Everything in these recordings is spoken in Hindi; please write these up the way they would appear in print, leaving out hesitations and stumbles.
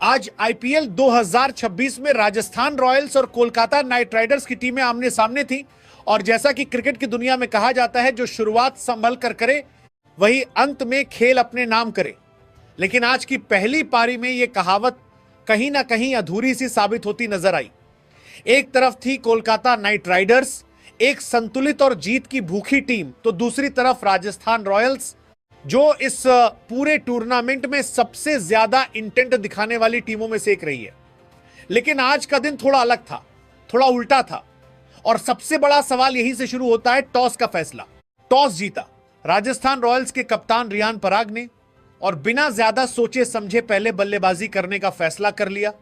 आज आईपीएल 2026 में राजस्थान रॉयल्स और कोलकाता नाइट राइडर्स की टीमें आमने सामने थी। और जैसा कि क्रिकेट की दुनिया में कहा जाता है, जो शुरुआत संभल कर करे वही अंत में खेल अपने नाम करे। लेकिन आज की पहली पारी में यह कहावत कहीं ना कहीं अधूरी सी साबित होती नजर आई। एक तरफ थी कोलकाता नाइट राइडर्स, एक संतुलित और जीत की भूखी टीम, तो दूसरी तरफ राजस्थान रॉयल्स, जो इस पूरे टूर्नामेंट में सबसे ज्यादा इंटेंट दिखाने वाली टीमों में से एक रही है। लेकिन आज का दिन थोड़ा अलग था, थोड़ा उल्टा था। और सबसे बड़ा सवाल यहीं से शुरू होता है, टॉस का फैसला। टॉस जीता राजस्थान रॉयल्स के कप्तान रियान पराग ने और बिना ज्यादा सोचे समझे पहले बल्लेबाजी करने का फैसला कर लिया।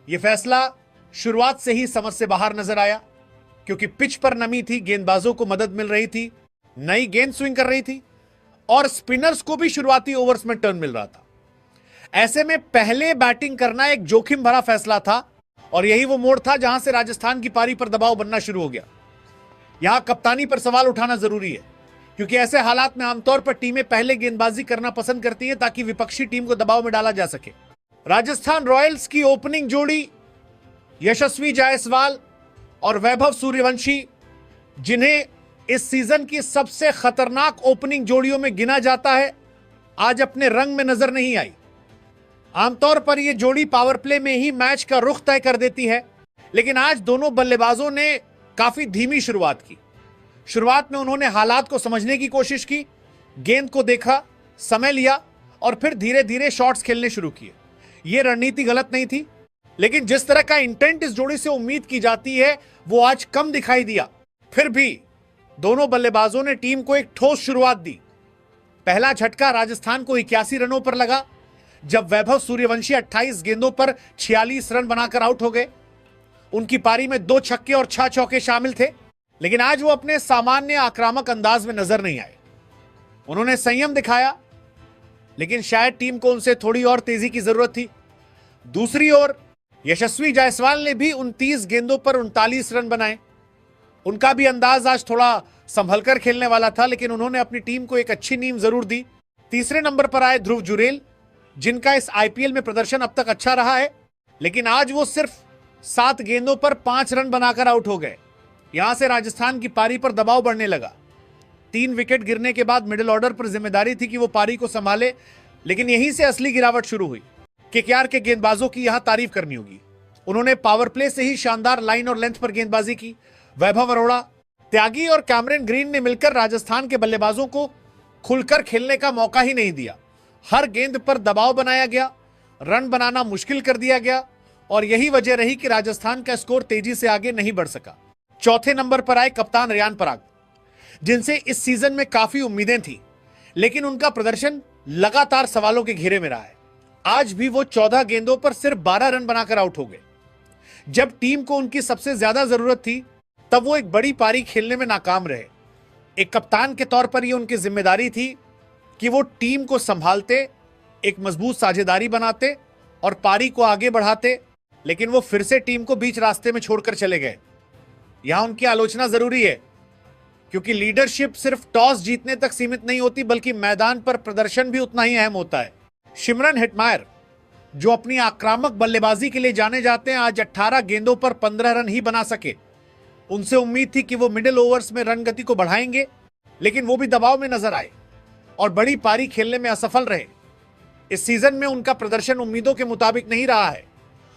यह फैसला शुरुआत से ही समझ से बाहर नजर आया, क्योंकि पिच पर नमी थी, गेंदबाजों को मदद मिल रही थी, नई गेंद स्विंग कर रही थी और स्पिनर्स को भी शुरुआती ओवर्स में टर्न मिल रहा था। ऐसे में पहले बैटिंग करना एक जोखिम भरा फैसला था और यही वो मोड़ था जहां से राजस्थान की पारी पर दबाव बनना शुरू हो गया। यहां कप्तानी पर सवाल उठाना जरूरी है, क्योंकि ऐसे हालात में आमतौर पर टीमें पहले गेंदबाजी करना पसंद करती हैं ताकि विपक्षी टीम को दबाव में डाला जा सके। राजस्थान रॉयल्स की ओपनिंग जोड़ी यशस्वी जायसवाल और वैभव सूर्यवंशी, जिन्हें इस सीजन की सबसे खतरनाक ओपनिंग जोड़ियों में गिना जाता है, आज अपने रंग में नजर नहीं आई। आमतौर पर यह जोड़ी पावर प्ले में ही मैच का रुख तय कर देती है, लेकिन आज दोनों बल्लेबाजों ने काफी धीमी शुरुआत की। शुरुआत में उन्होंने हालात को समझने की कोशिश की, गेंद को देखा, समय लिया और फिर धीरे धीरे शॉट्स खेलने शुरू किए। यह रणनीति गलत नहीं थी, लेकिन जिस तरह का इंटेंट इस जोड़ी से उम्मीद की जाती है वो आज कम दिखाई दिया। फिर भी दोनों बल्लेबाजों ने टीम को एक ठोस शुरुआत दी। पहला झटका राजस्थान को 81 रनों पर लगा, जब वैभव सूर्यवंशी 28 गेंदों पर 46 रन बनाकर आउट हो गए। उनकी पारी में 2 छक्के और 6 चौके शामिल थे, लेकिन आज वो अपने सामान्य आक्रामक अंदाज में नजर नहीं आए। उन्होंने संयम दिखाया, लेकिन शायद टीम को उनसे थोड़ी और तेजी की जरूरत थी। दूसरी ओर यशस्वी जायसवाल ने भी 29 गेंदों पर 39 रन बनाए। उनका भी अंदाज आज थोड़ा संभलकर खेलने वाला था, लेकिन उन्होंने अपनी टीम को एक अच्छी नींव जरूर दी। तीसरे नंबर पर आए ध्रुव जुरेल, जिनका इस आईपीएल में प्रदर्शन अब तक अच्छा रहा है, लेकिन आज वो सिर्फ 7 गेंदों पर 5 रन बनाकर आउट हो गए। यहां से राजस्थान की पारी पर दबाव बढ़ने लगा। 3 विकेट गिरने के बाद मिडिल ऑर्डर पर जिम्मेदारी थी कि वो पारी को संभाले, लेकिन यहीं से असली गिरावट शुरू हुई। केकेआर के गेंदबाजों की यहां तारीफ करनी होगी। उन्होंने पावर प्ले से ही शानदार लाइन और लेंथ पर गेंदबाजी की। वैभव अरोड़ा, त्यागी और कैमरन ग्रीन ने मिलकर राजस्थान के बल्लेबाजों को खुलकर खेलने का मौका ही नहीं दिया। हर गेंद पर दबाव बनाया गया, रन बनाना मुश्किल कर दिया गया और यही वजह रही कि राजस्थान का स्कोर तेजी से आगे नहीं बढ़ सका। चौथे नंबर पर आए कप्तान रियान पराग, जिनसे इस सीजन में काफी उम्मीदें थी, लेकिन उनका प्रदर्शन लगातार सवालों के घेरे में रहा है। आज भी वो 14 गेंदों पर सिर्फ 12 रन बनाकर आउट हो गए। जब टीम को उनकी सबसे ज्यादा जरूरत थी, तब वो एक बड़ी पारी खेलने में नाकाम रहे। एक कप्तान के तौर पर यह उनकी जिम्मेदारी थी कि वो टीम को संभालते, एक मजबूत साझेदारी बनाते और पारी को आगे बढ़ाते, लेकिन वो फिर से टीम को बीच रास्ते में छोड़कर चले गए। यहां उनकी आलोचना जरूरी है, क्योंकि लीडरशिप सिर्फ टॉस जीतने तक सीमित नहीं होती, बल्कि मैदान पर प्रदर्शन भी उतना ही अहम होता है। शिमरन हेटमायर, जो अपनी आक्रामक बल्लेबाजी के लिए जाने जाते हैं, आज 18 गेंदों पर 15 रन ही बना सके। उनसे उम्मीद थी कि वो मिडिल ओवर्स में रन गति को बढ़ाएंगे, लेकिन वो भी दबाव में नजर आए और बड़ी पारी खेलने में असफल रहे। इस सीजन में उनका प्रदर्शन उम्मीदों के मुताबिक नहीं रहा है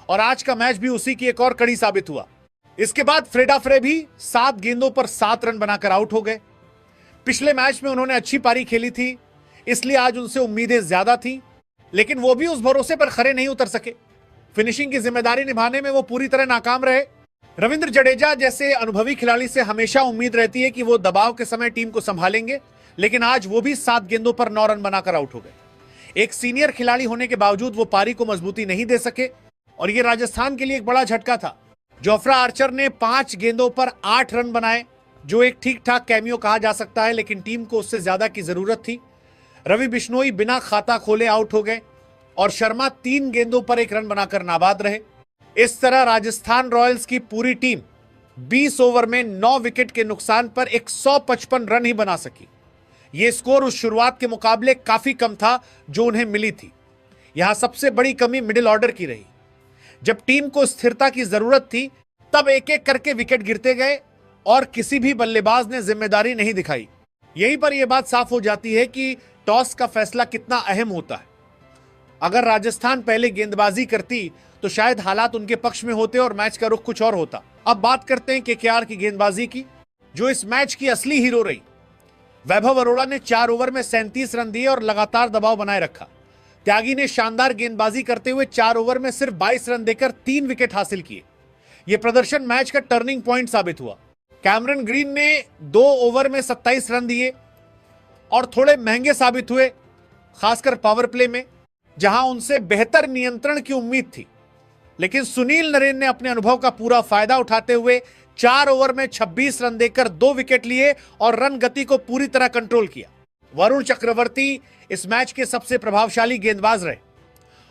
और आज का मैच भी उसी की एक और कड़ी साबित हुआ। इसके बाद फ्रेडा फ्रे भी 7 गेंदों पर 7 रन बनाकर आउट हो गए। पिछले मैच में उन्होंने अच्छी पारी खेली थी, इसलिए आज उनसे उम्मीदें ज्यादा थी, लेकिन वो भी उस भरोसे पर खरे नहीं उतर सके। फिनिशिंग की जिम्मेदारी निभाने में वो पूरी तरह नाकाम रहे। रविंद्र जडेजा जैसे अनुभवी खिलाड़ी से हमेशा उम्मीद रहती है कि वो दबाव के समय टीम को संभालेंगे, लेकिन आज वो भी 7 गेंदों पर 9 रन बनाकर आउट हो गए। एक सीनियर खिलाड़ी होने के बावजूद वो पारी को मजबूती नहीं दे सके और ये राजस्थान के लिए एक बड़ा झटका था। जोफ्रा आर्चर ने 5 गेंदों पर 8 रन बनाए, जो एक ठीक ठाक कैमियो कहा जा सकता है, लेकिन टीम को उससे ज्यादा की जरूरत थी। रवि बिश्नोई बिना खाता खोले आउट हो गए और शर्मा 3 गेंदों पर 1 रन बनाकर नाबाद रहे। इस तरह राजस्थान रॉयल्स की पूरी टीम 20 ओवर में 9 विकेट के नुकसान पर 155 रन ही बना सकी। यह स्कोर उस शुरुआत के मुकाबले काफी कम था जो उन्हें मिली थी। यहां सबसे बड़ी कमी मिडिल ऑर्डर की रही। जब टीम को स्थिरता की जरूरत थी तब एक एक करके विकेट गिरते गए और किसी भी बल्लेबाज ने जिम्मेदारी नहीं दिखाई। यहीं पर यह बात साफ हो जाती है कि टॉस का फैसला कितना अहम होता है। अगर राजस्थान पहले गेंदबाजी करती तो शायद हालात उनके पक्ष में होते और मैच का रुख कुछ और होता। अब बात करते हैं केकेआर की गेंदबाजी की, जो इस मैच की असली हीरो रही। वैभव अरोड़ा ने 4 ओवर में 37 रन दिए और लगातार दबाव बनाए रखा। त्यागी ने शानदार गेंदबाजी करते हुए 4 ओवर में सिर्फ 22 रन देकर 3 विकेट हासिल किए। यह प्रदर्शन मैच का टर्निंग पॉइंट साबित हुआ। कैमरन ग्रीन ने 2 ओवर में 27 रन दिए और थोड़े महंगे साबित हुए, खासकर पावर प्ले में, जहां उनसे बेहतर नियंत्रण की उम्मीद थी। लेकिन सुनील नरेन ने अपने अनुभव का पूरा फायदा उठाते हुए 4 ओवर में 26 रन देकर 2 विकेट लिए और रन गति को पूरी तरह कंट्रोल किया। वरुण चक्रवर्ती इस मैच के सबसे प्रभावशाली गेंदबाज रहे।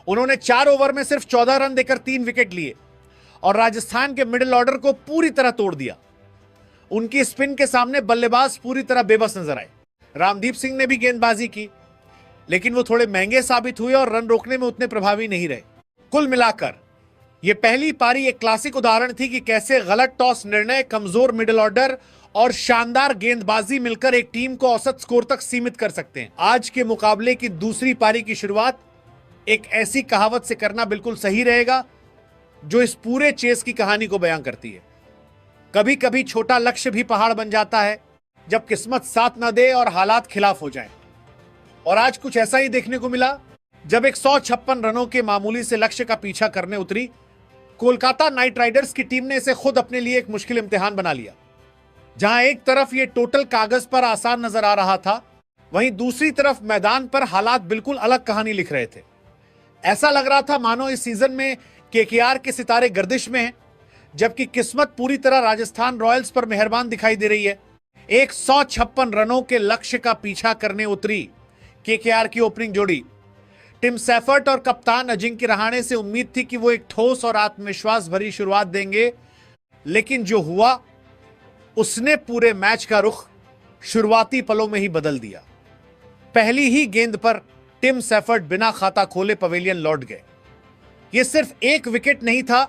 उन्होंने 4 ओवर में सिर्फ 14 रन देकर 3 विकेट लिए और राजस्थान के मिडिल ऑर्डर को पूरी तरह तोड़ दिया। उनकी स्पिन के सामने बल्लेबाज पूरी तरह बेबस नजर आए। रामदीप सिंह ने भी गेंदबाजी की, लेकिन वो थोड़े महंगे साबित हुए और रन रोकने में उतने प्रभावी नहीं रहे। कुल मिलाकर यह पहली पारी एक क्लासिक उदाहरण थी कि कैसे गलत टॉस निर्णय, कमजोर मिडिल ऑर्डर और शानदार गेंदबाजी मिलकर एक टीम को औसत स्कोर तक सीमित कर सकते हैं। आज के मुकाबले की दूसरी पारी की शुरुआत एक ऐसी कहावत से करना बिल्कुल सही रहेगा जो इस पूरे चेस की कहानी को बयां करती है। कभी कभी छोटा लक्ष्य भी पहाड़ बन जाता है जब किस्मत साथ न दे और हालात खिलाफ हो जाएं। और आज कुछ ऐसा ही देखने को मिला जब 156 रनों के मामूली से लक्ष्य का पीछा करने उतरी कोलकाता नाइट राइडर्स की टीम ने इसे खुद अपने लिए एक मुश्किल इम्तिहान बना लिया। जहां एक तरफ ये टोटल कागज पर आसान नजर आ रहा था, वहीं दूसरी तरफ मैदान पर हालात बिल्कुल अलग कहानी लिख रहे थे। ऐसा लग रहा था मानो इस सीजन में केकेआर के सितारे गर्दिश में हैं, जबकि किस्मत पूरी तरह राजस्थान रॉयल्स पर मेहरबान दिखाई दे रही है। 156 रनों के लक्ष्य का पीछा करने उतरी केकेआर की ओपनिंग जोड़ी। टिम सेफर्ट और कप्तान अजिंक्य रहाणे से उम्मीद थी कि वो एक ठोस और आत्मविश्वास भरी शुरुआत देंगे, लेकिन जो हुआ उसने पूरे मैच का रुख शुरुआती पलों में ही बदल दिया। पहली ही गेंद पर टिम सेफर्ट बिना खाता खोले पवेलियन लौट गए। यह सिर्फ एक विकेट नहीं था,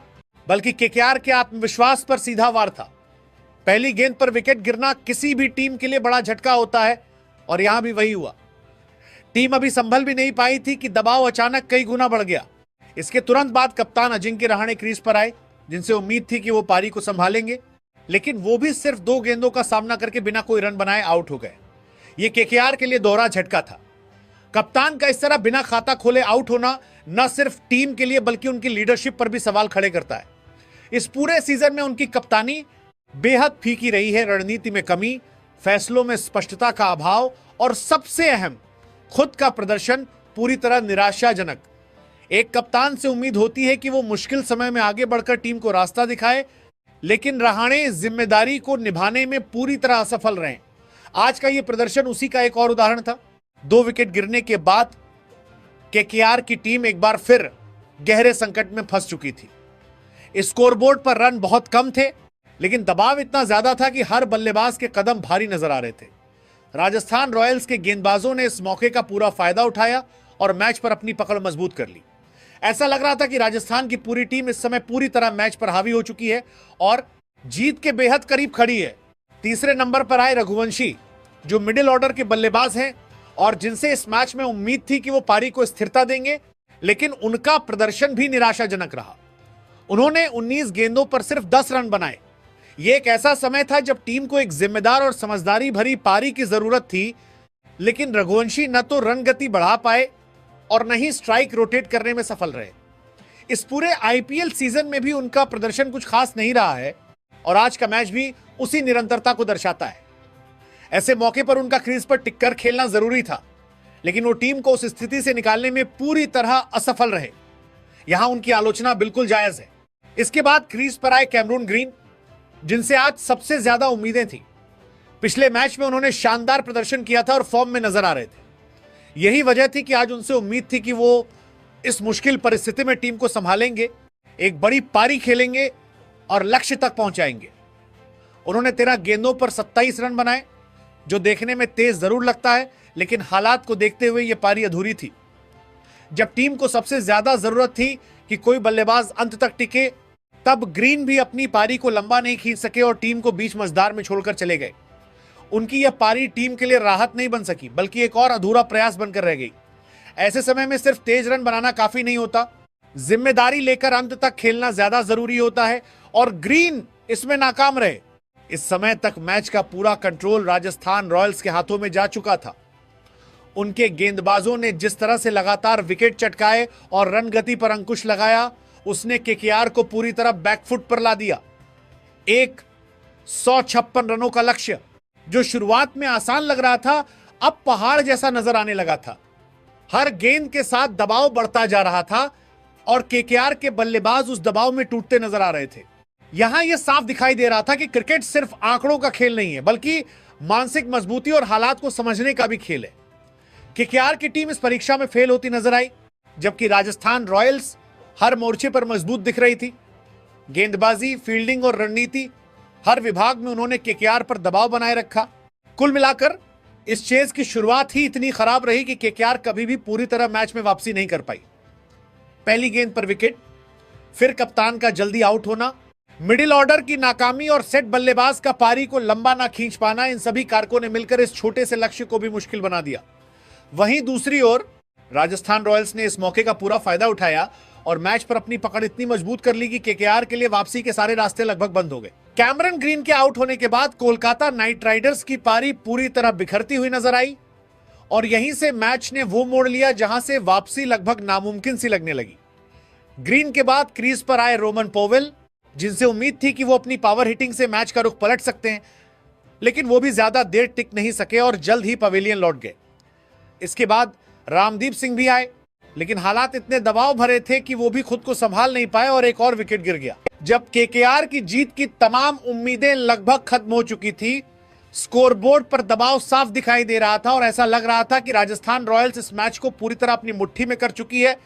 बल्कि केकेआर के आत्मविश्वास पर सीधा वार था। पहली गेंद पर विकेट गिरना किसी भी टीम के लिए बड़ा झटका होता है और यहां भी वही हुआ। टीम अभी संभल भी नहीं पाई थी कि दबाव अचानक कई गुना बढ़ गया। इसके तुरंत बाद कप्तान अजिंक्य रहाणे क्रीज पर आए, जिनसे उम्मीद थी कि वो पारी को संभालेंगे, लेकिन वो भी सिर्फ 2 गेंदों का सामना करके बिना कोई रन बनाए आउट हो गए। ये केकेआर के लिए दोहरा झटका था। कप्तान का इस तरह बिना खाता खोले आउट होना न सिर्फ टीम के लिए बल्कि उनकी लीडरशिप पर भी सवाल खड़े करता है। इस पूरे सीजन में उनकी कप्तानी बेहद फीकी रही है। रणनीति में कमी, फैसलों में स्पष्टता का अभाव और सबसे अहम, खुद का प्रदर्शन पूरी तरह निराशाजनक। एक कप्तान से उम्मीद होती है कि वो मुश्किल समय में आगे बढ़कर टीम को रास्ता दिखाए, लेकिन रहाणे जिम्मेदारी को निभाने में पूरी तरह असफल रहे। आज का ये प्रदर्शन उसी का एक और उदाहरण था। 2 विकेट गिरने के बाद केकेआर की टीम एक बार फिर गहरे संकट में फंस चुकी थी। स्कोरबोर्ड पर रन बहुत कम थे, लेकिन दबाव इतना ज्यादा था कि हर बल्लेबाज के कदम भारी नजर आ रहे थे। राजस्थान रॉयल्स के गेंदबाजों ने इस मौके का पूरा फायदा उठाया और मैच पर अपनी पकड़ मजबूत कर ली। ऐसा लग रहा था कि राजस्थान की पूरी टीम इस समय पूरी तरह मैच पर हावी हो चुकी है और जीत के बेहद करीब खड़ी है। तीसरे नंबर पर आए रघुवंशी, जो मिडिल ऑर्डर के बल्लेबाज हैं और जिनसे इस मैच में उम्मीद थी कि वो पारी को स्थिरता देंगे, लेकिन उनका प्रदर्शन भी निराशाजनक रहा। उन्होंने 19 गेंदों पर सिर्फ 10 रन बनाए। यह एक ऐसा समय था जब टीम को एक जिम्मेदार और समझदारी भरी पारी की जरूरत थी, लेकिन रघुवंशी न तो रन गति बढ़ा पाए और न ही स्ट्राइक रोटेट करने में सफल रहे। इस पूरे आईपीएल सीजन में भी उनका प्रदर्शन कुछ खास नहीं रहा है और आज का मैच भी उसी निरंतरता को दर्शाता है। ऐसे मौके पर उनका क्रीज पर टिककर खेलना जरूरी था, लेकिन वो टीम को उस स्थिति से निकालने में पूरी तरह असफल रहे। यहां उनकी आलोचना बिल्कुल जायज है। इसके बाद क्रीज पर आए कैमरून ग्रीन, जिनसे आज सबसे ज्यादा उम्मीदें थी। पिछले मैच में उन्होंने शानदार प्रदर्शन किया था और फॉर्म में नजर आ रहे थे। यही वजह थी कि आज उनसे उम्मीद थी कि वो इस मुश्किल परिस्थिति में टीम को संभालेंगे, एक बड़ी पारी खेलेंगे और लक्ष्य तक पहुंचाएंगे। उन्होंने 13 गेंदों पर 27 रन बनाए, जो देखने में तेज जरूर लगता है, लेकिन हालात को देखते हुए यह पारी अधूरी थी। जब टीम को सबसे ज्यादा जरूरत थी कि कोई बल्लेबाज अंत तक टिके, तब ग्रीन भी अपनी पारी को लंबा नहीं खींच सके और टीम को बीच मझदार में छोड़कर चले गए। उनकी यह पारी टीम के लिए राहत नहीं बन सकी, बल्कि एक और अधूरा प्रयास बनकर रह गई। ऐसे समय में सिर्फ तेज रन बनाना काफी नहीं होता, जिम्मेदारी लेकर अंत तक खेलना ज्यादा जरूरी होता है, और ग्रीन इसमें नाकाम रहे। इस समय तक मैच का पूरा कंट्रोल राजस्थान रॉयल्स के हाथों में जा चुका था। उनके गेंदबाजों ने जिस तरह से लगातार विकेट चटकाए और रन गति पर अंकुश लगाया, उसने केकेआर को पूरी तरह बैकफुट पर ला दिया। एक 156 रनों का लक्ष्य, जो शुरुआत में आसान लग रहा था, अब पहाड़ जैसा नजर आने लगा था। हर गेंद के साथ दबाव बढ़ता जा रहा था और केकेआर के बल्लेबाज उस दबाव में टूटते नजर आ रहे थे। यहां यह साफ दिखाई दे रहा था कि क्रिकेट सिर्फ आंकड़ों का खेल नहीं है, बल्कि मानसिक मजबूती और हालात को समझने का भी खेल है। केकेआर की टीम इस परीक्षा में फेल होती नजर आई, जबकि राजस्थान रॉयल्स हर मोर्चे पर मजबूत दिख रही थी। गेंदबाजी, फील्डिंग और रणनीति, हर विभाग में उन्होंने केकेआर पर दबाव बनाए रखा। कुल मिलाकर इस चेज की शुरुआत ही इतनी खराब रही कि केकेआर कभी भी पूरी तरह मैच में वापसी नहीं कर पाई। पहली गेंद पर विकेट, फिर कप्तान का जल्दी आउट होना, मिडिल ऑर्डर की नाकामी और सेट बल्लेबाज का पारी को लंबा ना खींच पाना, इन सभी कारकों ने मिलकर इस छोटे से लक्ष्य को भी मुश्किल बना दिया। वहीं दूसरी ओर राजस्थान रॉयल्स ने इस मौके का पूरा फायदा उठाया और मैच पर अपनी पकड़ इतनी मजबूत कर ली कि केकेआर के लिए वापसी के सारे रास्ते लगभग बंद हो गए। कैमरन ग्रीन के आउट होने के बाद कोलकाता नाइट राइडर्स की पारी पूरी तरह बिखरती हुई नजर आई और यहीं से मैच ने वो मोड़ लिया जहां से वापसी लगभग नामुमकिन सी लगने लगी। ग्रीन के बाद क्रीज पर आए रोमन पोवेल, जिनसे उम्मीद थी कि वो अपनी पावर हिटिंग से मैच का रुख पलट सकते हैं, लेकिन वो भी ज्यादा देर टिक नहीं सके और जल्द ही पवेलियन लौट गए। इसके बाद रामदीप सिंह भी आए, लेकिन हालात इतने दबाव भरे थे कि वो भी खुद को संभाल नहीं पाए और एक और विकेट गिर गया। जब केकेआर की जीत की तमाम उम्मीदें लगभग खत्म हो चुकी थी, स्कोरबोर्ड पर दबाव साफ दिखाई दे रहा था और ऐसा लग रहा था कि राजस्थान रॉयल्स इस मैच को पूरी तरह अपनी मुट्ठी में कर चुकी है,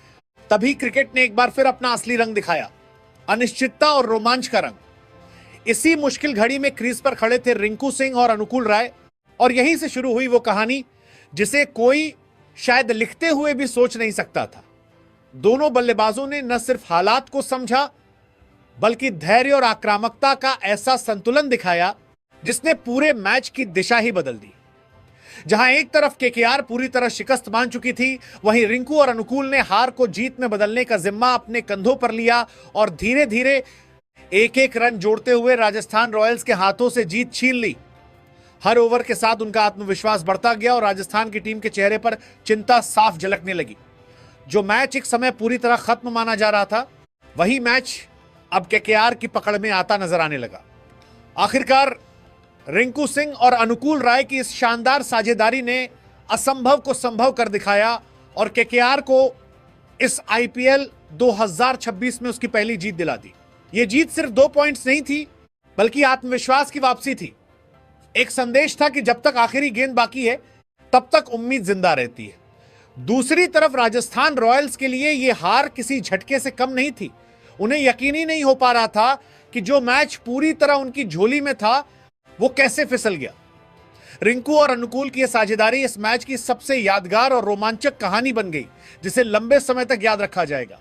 तभी क्रिकेट ने एक बार फिर अपना असली रंग दिखाया, अनिश्चितता और रोमांच का रंग। इसी मुश्किल घड़ी में क्रीज पर खड़े थे रिंकू सिंह और अनुकूल राय, और यहीं से शुरू हुई वो कहानी जिसे कोई शायद लिखते हुए भी सोच नहीं सकता था। दोनों बल्लेबाजों ने न सिर्फ हालात को समझा, बल्कि धैर्य और आक्रामकता का ऐसा संतुलन दिखाया जिसने पूरे मैच की दिशा ही बदल दी। जहां एक तरफ केकेआर पूरी तरह शिकस्त मान चुकी थी, वहीं रिंकू और अनुकूल ने हार को जीत में बदलने का जिम्मा अपने कंधों पर लिया और धीरे धीरे एक एक रन जोड़ते हुए राजस्थान रॉयल्स के हाथों से जीत छीन ली। हर ओवर के साथ उनका आत्मविश्वास बढ़ता गया और राजस्थान की टीम के चेहरे पर चिंता साफ झलकने लगी। जो मैच एक समय पूरी तरह खत्म माना जा रहा था, वही मैच अब केकेआर की पकड़ में आता नजर आने लगा। आखिरकार रिंकू सिंह और अनुकूल राय की इस शानदार साझेदारी ने असंभव को संभव कर दिखाया और केकेआर को इस आईपीएल 2026 में उसकी पहली जीत दिला दी। यह जीत सिर्फ 2 पॉइंट्स नहीं थी, बल्कि आत्मविश्वास की वापसी थी। एक संदेश था कि जब तक आखिरी गेंद बाकी है, तब तक उम्मीद जिंदा रहती है। दूसरी तरफ राजस्थान रॉयल्स के लिए यह हार किसी झटके से कम नहीं थी। उन्हें यकीन ही नहीं हो पा रहा था कि जो मैच पूरी तरह उनकी झोली में था, वो कैसे फिसल गया। रिंकू और अनुकूल की यह साझेदारी इस मैच की सबसे यादगार और रोमांचक कहानी बन गई, जिसे लंबे समय तक याद रखा जाएगा।